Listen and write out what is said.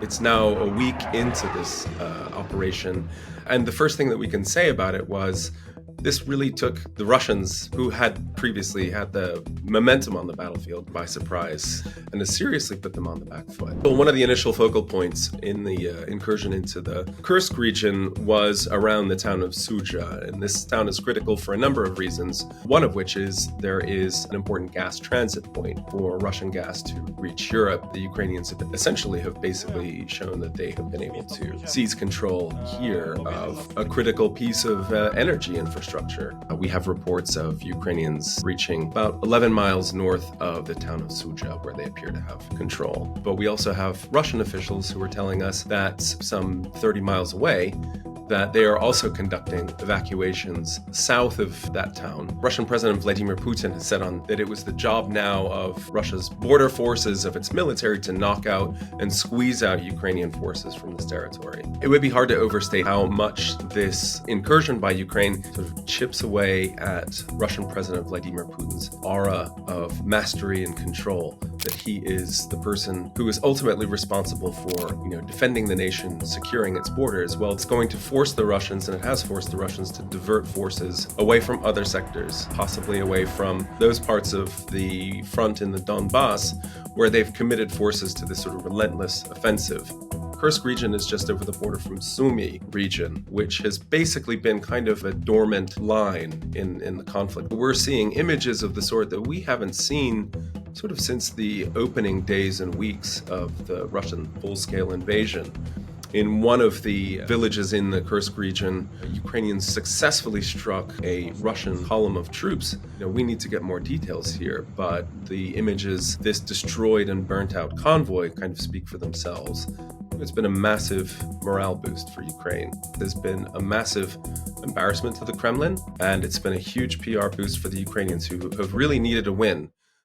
It's now a week into this operation, and the first thing that we can say about it was this really took the Russians, who had previously had the momentum on the battlefield, by surprise, and has seriously put them on the back foot. Well, one of the initial focal points in the incursion into the Kursk region was around the town of Sudzha, and this town is critical for a number of reasons, one of which is there is an important gas transit point for Russian gas to reach Europe. The Ukrainians have basically shown that they have been able to seize control here of a critical piece of energy infrastructure. We have reports of Ukrainians reaching about 11 miles north of the town of Sudzha, where they appear to have control. But we also have Russian officials who are telling us that some 30 miles away, that they are also conducting evacuations south of that town. Russian President Vladimir Putin has said that it was the job now of Russia's border forces, of its military, to knock out and squeeze out Ukrainian forces from this territory. It would be hard to overstate how much this incursion by Ukraine sort of chips away at Russian President Vladimir Putin's aura of mastery and control, that he is the person who is ultimately responsible for, defending the nation, securing its borders. Well, it's going to force the Russians, and it has forced the Russians, to divert forces away from other sectors, possibly away from those parts of the front in the Donbass where they've committed forces to this sort of relentless offensive. Kursk region is just over the border from Sumy region, which has basically been kind of a dormant line in the conflict. We're seeing images of the sort that we haven't seen sort of since the opening days and weeks of the Russian full-scale invasion. In one of the villages in the Kursk region, Ukrainians successfully struck a Russian column of troops. We need to get more details here, but the images, this destroyed and burnt out convoy, kind of speak for themselves. It's been a massive morale boost for Ukraine. There's been a massive embarrassment to the Kremlin, and it's been a huge PR boost for the Ukrainians, who have really needed a win